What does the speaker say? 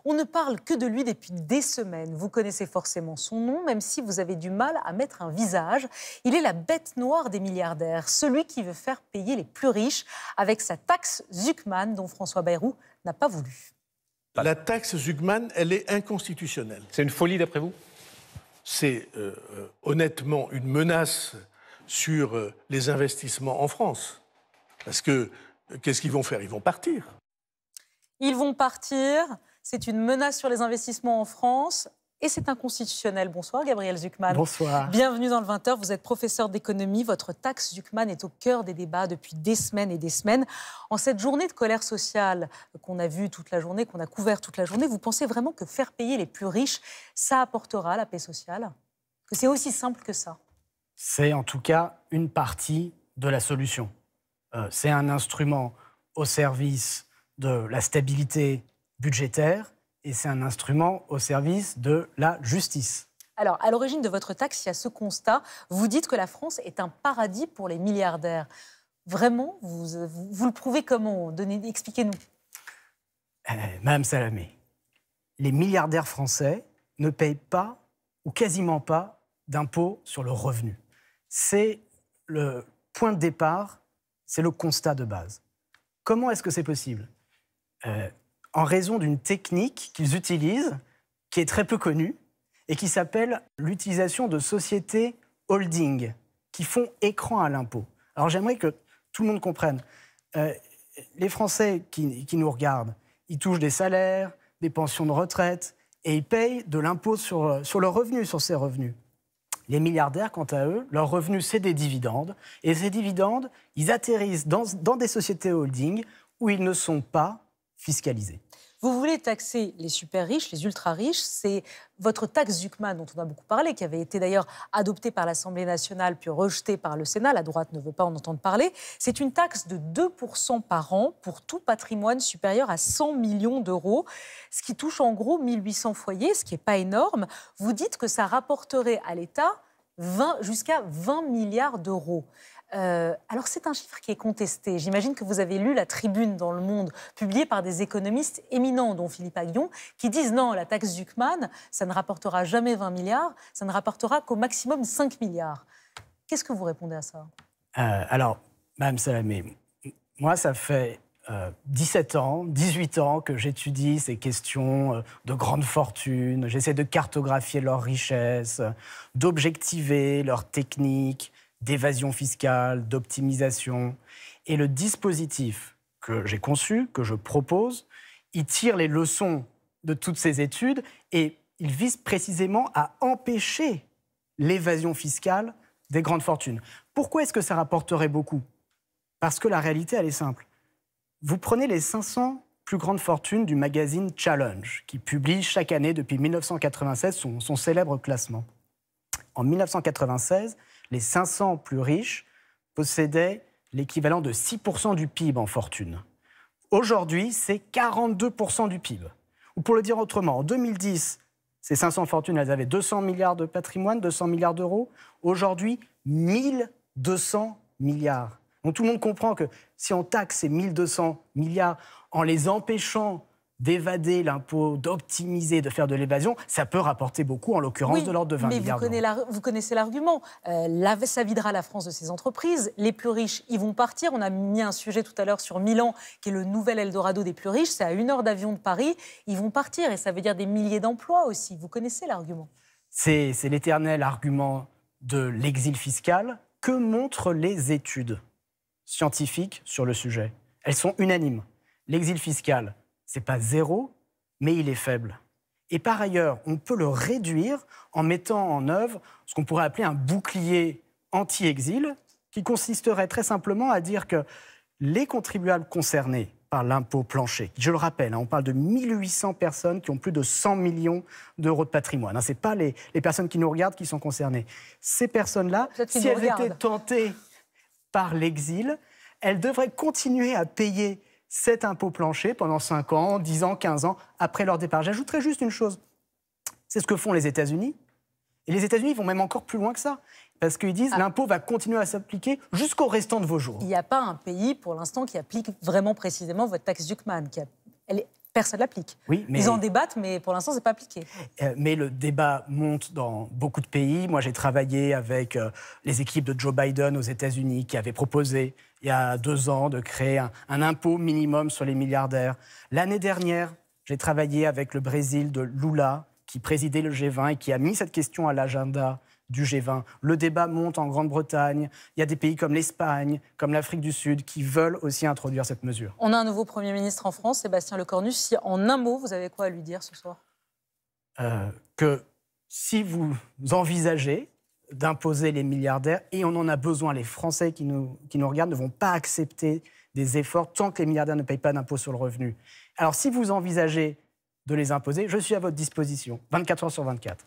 On ne parle que de lui depuis des semaines. Vous connaissez forcément son nom, même si vous avez du mal à mettre un visage. Il est la bête noire des milliardaires, celui qui veut faire payer les plus riches avec sa taxe Zuckman, dont François Bayrou n'a pas voulu. La taxe Zuckman, elle est inconstitutionnelle. C'est une folie d'après vous? C'est honnêtement une menace sur les investissements en France. Parce que, qu'est-ce qu'ils vont faire? Ils vont partir. Ils vont partir. C'est une menace sur les investissements en France. Et c'est inconstitutionnel. Bonsoir Gabriel Zuckman. Bonsoir. Bienvenue dans le 20h. Vous êtes professeur d'économie. Votre taxe Zuckman est au cœur des débats depuis des semaines et des semaines. En cette journée de colère sociale qu'on a vue toute la journée, qu'on a couvert toute la journée, vous pensez vraiment que faire payer les plus riches, ça apportera la paix sociale? Que c'est aussi simple que ça? C'est en tout cas une partie de la solution. C'est un instrument au service de la stabilité budgétaire et c'est un instrument au service de la justice. Alors, à l'origine de votre taxe, il y a ce constat. Vous dites que la France est un paradis pour les milliardaires. Vraiment, vous le prouvez comment? Expliquez-nous. Madame Salamé, les milliardaires français ne payent pas, ou quasiment pas, d'impôt sur le revenu. C'est le point de départ, c'est le constat de base. Comment est-ce que c'est possible? En raison d'une technique qu'ils utilisent, qui est très peu connue, et qui s'appelle l'utilisation de sociétés holding, qui font écran à l'impôt. Alors j'aimerais que tout le monde comprenne. Les Français qui nous regardent, ils touchent des salaires, des pensions de retraite, et ils payent de l'impôt sur le revenu, sur ces revenus. Les milliardaires, quant à eux, leurs revenus, c'est des dividendes. Et ces dividendes, ils atterrissent dans des sociétés holding où ils ne sont pas fiscalisés. Vous voulez taxer les super riches, les ultra riches. C'est votre taxe Zuckman, dont on a beaucoup parlé, qui avait été d'ailleurs adoptée par l'Assemblée nationale, puis rejetée par le Sénat. La droite ne veut pas en entendre parler. C'est une taxe de 2% par an pour tout patrimoine supérieur à 100 millions d'euros, ce qui touche en gros 1800 foyers, ce qui n'est pas énorme. Vous dites que ça rapporterait à l'État jusqu'à 20 milliards d'euros. Alors c'est un chiffre qui est contesté. J'imagine que vous avez lu la tribune dans Le Monde, publiée par des économistes éminents, dont Philippe Aghion, qui disent non, la taxe Zuckman, ça ne rapportera jamais 20 milliards, ça ne rapportera qu'au maximum 5 milliards. Qu'est-ce que vous répondez à ça? Alors, Mme Salamé, moi ça fait 17 ans, 18 ans que j'étudie ces questions de grande fortune, j'essaie de cartographier leurs richesses, d'objectiver leurs techniques, d'évasion fiscale, d'optimisation. Et le dispositif que j'ai conçu, que je propose, il tire les leçons de toutes ces études et il vise précisément à empêcher l'évasion fiscale des grandes fortunes. Pourquoi est-ce que ça rapporterait beaucoup? Parce que la réalité, elle est simple. Vous prenez les 500 plus grandes fortunes du magazine Challenge, qui publie chaque année depuis 1996 son célèbre classement. En 1996, les 500 plus riches possédaient l'équivalent de 6% du PIB en fortune. Aujourd'hui, c'est 42% du PIB. Ou pour le dire autrement, en 2010, ces 500 fortunes, elles avaient 200 milliards de patrimoine, 200 milliards d'euros. Aujourd'hui, 1200 milliards. Donc tout le monde comprend que si on taxe ces 1200 milliards en les empêchant d'évader l'impôt, d'optimiser, de faire de l'évasion, ça peut rapporter beaucoup, en l'occurrence de l'ordre de 20 milliards d'euros. Mais vous connaissez l'argument. Ça videra la France de ses entreprises. Les plus riches, ils vont partir. On a mis un sujet tout à l'heure sur Milan, qui est le nouvel Eldorado des plus riches. C'est à 1 heure d'avion de Paris. Ils vont partir et ça veut dire des milliers d'emplois aussi. Vous connaissez l'argument. C'est l'éternel argument de l'exil fiscal. Que montrent les études scientifiques sur le sujet? Elles sont unanimes. L'exil fiscal, c'est pas zéro, mais il est faible. Et par ailleurs, on peut le réduire en mettant en œuvre ce qu'on pourrait appeler un bouclier anti-exil, qui consisterait très simplement à dire que les contribuables concernés par l'impôt plancher, je le rappelle, on parle de 1800 personnes qui ont plus de 100 millions d'euros de patrimoine. Ce n'est pas les personnes qui nous regardent qui sont concernées. Ces personnes-là, si elles étaient tentées par l'exil, elles devraient continuer à payer cet impôt plancher pendant 5 ans, 10 ans, 15 ans après leur départ. J'ajouterais juste une chose. C'est ce que font les États-Unis. Et les États-Unis vont même encore plus loin que ça. Parce qu'ils disent l'impôt va continuer à s'appliquer jusqu'au restant de vos jours. Il n'y a pas un pays, pour l'instant, qui applique vraiment précisément votre taxe Zuckman. Elle est personne l'applique. Oui, mais... Ils en débattent, mais pour l'instant, ce n'est pas appliqué. Mais le débat monte dans beaucoup de pays. Moi, j'ai travaillé avec les équipes de Joe Biden aux États-Unis qui avaient proposé, il y a 2 ans, de créer un impôt minimum sur les milliardaires. L'année dernière, j'ai travaillé avec le Brésil de Lula, qui présidait le G20 et qui a mis cette question à l'agenda du G20. Le débat monte en Grande-Bretagne. Il y a des pays comme l'Espagne, comme l'Afrique du Sud, qui veulent aussi introduire cette mesure. On a un nouveau Premier ministre en France, Sébastien Lecornu. Si en un mot, vous avez quoi à lui dire ce soir ? Que si vous envisagez d'imposer les milliardaires, et on en a besoin, les Français qui nous regardent ne vont pas accepter des efforts tant que les milliardaires ne payent pas d'impôt sur le revenu. Alors si vous envisagez de les imposer, je suis à votre disposition, 24 heures sur 24.